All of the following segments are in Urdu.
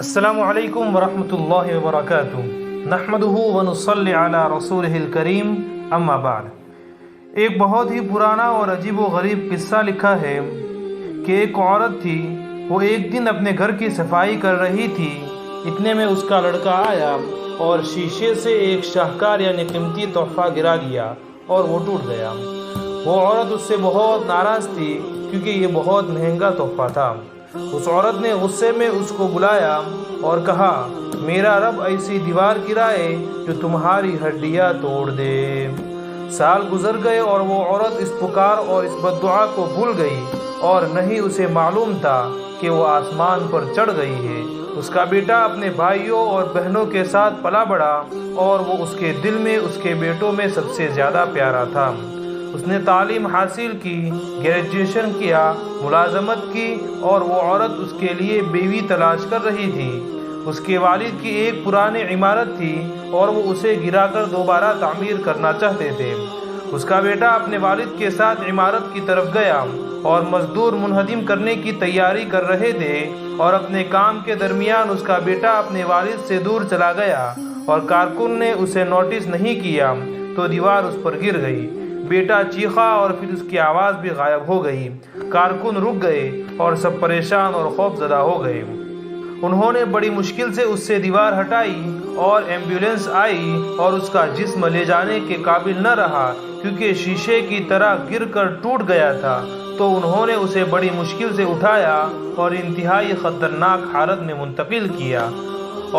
السلام علیکم ورحمۃ اللہ وبرکاتہ نحمدہ ونصلی علی رسولہ الکریم اما بعد۔ ایک بہت ہی پرانا اور عجیب و غریب قصہ لکھا ہے کہ ایک عورت تھی، وہ ایک دن اپنے گھر کی صفائی کر رہی تھی، اتنے میں اس کا لڑکا آیا اور شیشے سے ایک شاہکار یعنی قیمتی تحفہ گرا دیا اور وہ ٹوٹ گیا۔ وہ عورت اس سے بہت ناراض تھی کیونکہ یہ بہت مہنگا تحفہ تھا۔ اس عورت نے غصے میں اس کو بلایا اور کہا، میرا رب ایسی دیوار گرائے جو تمہاری ہڈیاں توڑ دے۔ سال گزر گئے اور وہ عورت اس پکار اور اس بددعا کو بھول گئی اور نہیں اسے معلوم تھا کہ وہ آسمان پر چڑھ گئی ہے۔ اس کا بیٹا اپنے بھائیوں اور بہنوں کے ساتھ پلا بڑھا اور وہ اس کے دل میں اس کے بیٹوں میں سب سے زیادہ پیارا تھا۔ اس نے تعلیم حاصل کی، گریجویشن کیا، ملازمت کی اور وہ عورت اس کے لیے بیوی تلاش کر رہی تھی۔ اس کے والد کی ایک پرانی عمارت تھی اور وہ اسے گرا کر دوبارہ تعمیر کرنا چاہتے تھے۔ اس کا بیٹا اپنے والد کے ساتھ عمارت کی طرف گیا اور مزدور منہدم کرنے کی تیاری کر رہے تھے اور اپنے کام کے درمیان اس کا بیٹا اپنے والد سے دور چلا گیا اور کارکن نے اسے نوٹس نہیں کیا تو دیوار اس پر گر گئی۔ بیٹا چیخا اور پھر اس کی آواز بھی غائب ہو گئی۔ کارکن رک گئے اور سب پریشان اور خوف زدہ ہو گئے۔ انہوں نے بڑی مشکل سے اس سے دیوار ہٹائی اور ایمبولینس آئی اور اس کا جسم لے جانے کے قابل نہ رہا کیونکہ شیشے کی طرح گر کر ٹوٹ گیا تھا، تو انہوں نے اسے بڑی مشکل سے اٹھایا اور انتہائی خطرناک حالت میں منتقل کیا۔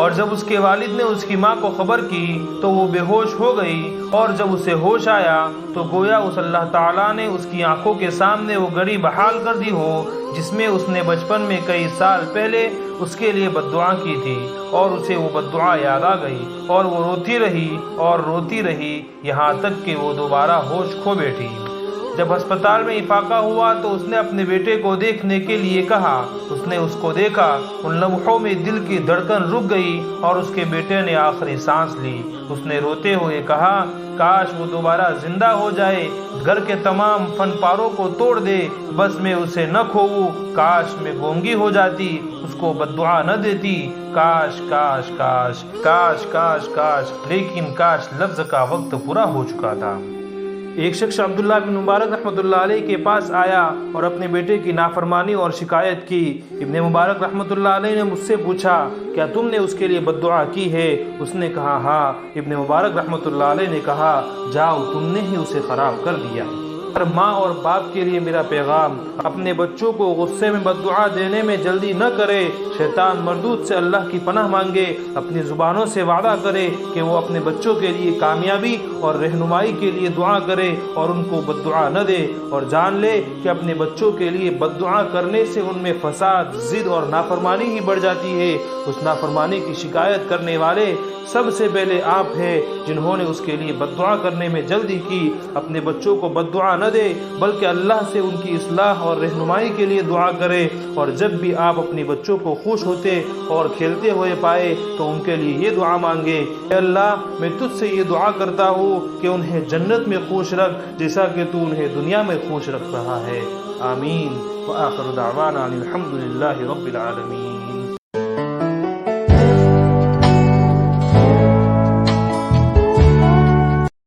اور جب اس کے والد نے اس کی ماں کو خبر کی تو وہ بے ہوش ہو گئی، اور جب اسے ہوش آیا تو گویا اس اللہ تعالیٰ نے اس کی آنکھوں کے سامنے وہ گھڑی بحال کر دی ہو جس میں اس نے بچپن میں کئی سال پہلے اس کے لیے بددعا کی تھی، اور اسے وہ بددعا یاد آ گئی اور وہ روتی رہی اور روتی رہی یہاں تک کہ وہ دوبارہ ہوش کھو بیٹھی۔ جب ہسپتال میں افاقہ ہوا تو اس نے اپنے بیٹے کو دیکھنے کے لیے کہا۔ اس نے اس کو دیکھا، ان لمحوں میں دل کی دھڑکن رک گئی اور اس کے بیٹے نے آخری سانس لی۔ اس نے روتے ہوئے کہا، کاش وہ دوبارہ زندہ ہو جائے، گھر کے تمام فن پاروں کو توڑ دے، بس میں اسے نہ کھوؤں، کاش میں گونگی ہو جاتی، اس کو بددعا نہ دیتی، کاش کاش کاش کاش کاش کاش، لیکن کاش لفظ کا وقت پورا ہو چکا تھا۔ ایک شخص عبداللہ بن مبارک رحمۃ اللہ علیہ کے پاس آیا اور اپنے بیٹے کی نافرمانی اور شکایت کی۔ ابن مبارک رحمۃ اللہ علیہ نے مجھ سے پوچھا، کیا تم نے اس کے لیے بددعا کی ہے؟ اس نے کہا ہاں۔ ابن مبارک رحمۃ اللہ علیہ نے کہا، جاؤ، تم نے ہی اسے خراب کر دیا۔ ہر ماں اور باپ کے لیے میرا پیغام، اپنے بچوں کو غصے میں بددعا دینے میں جلدی نہ کرے۔ شیطان مردود سے اللہ کی پناہ مانگے، اپنی زبانوں سے وعدہ کرے کہ وہ اپنے بچوں کے لیے کامیابی اور رہنمائی کے لیے دعا کرے اور ان کو بددعا نہ دے، اور جان لے کہ اپنے بچوں کے لیے بددعا کرنے سے ان میں فساد، ضد اور نافرمانی ہی بڑھ جاتی ہے۔ اس نافرمانی کی شکایت کرنے والے سب سے پہلے آپ ہیں جنہوں نے اس کے لیے بددعا کرنے میں جلدی کی۔ اپنے بچوں کو بددعا نہ دے بلکہ اللہ سے ان کی اصلاح اور رہنمائی کے لیے دعا کرے، اور جب بھی آپ اپنے بچوں کو خوش ہوتے اور کھیلتے ہوئے پائے تو ان کے لیے یہ دعا مانگے، اے اللہ، میں تجھ سے یہ دعا کرتا ہوں کہ انہیں جنت میں خوش رکھ جیسا کہ تو انہیں دنیا میں خوش رکھ رہا ہے۔ آمین۔ وآخر دعوانا الحمد للہ رب العالمین۔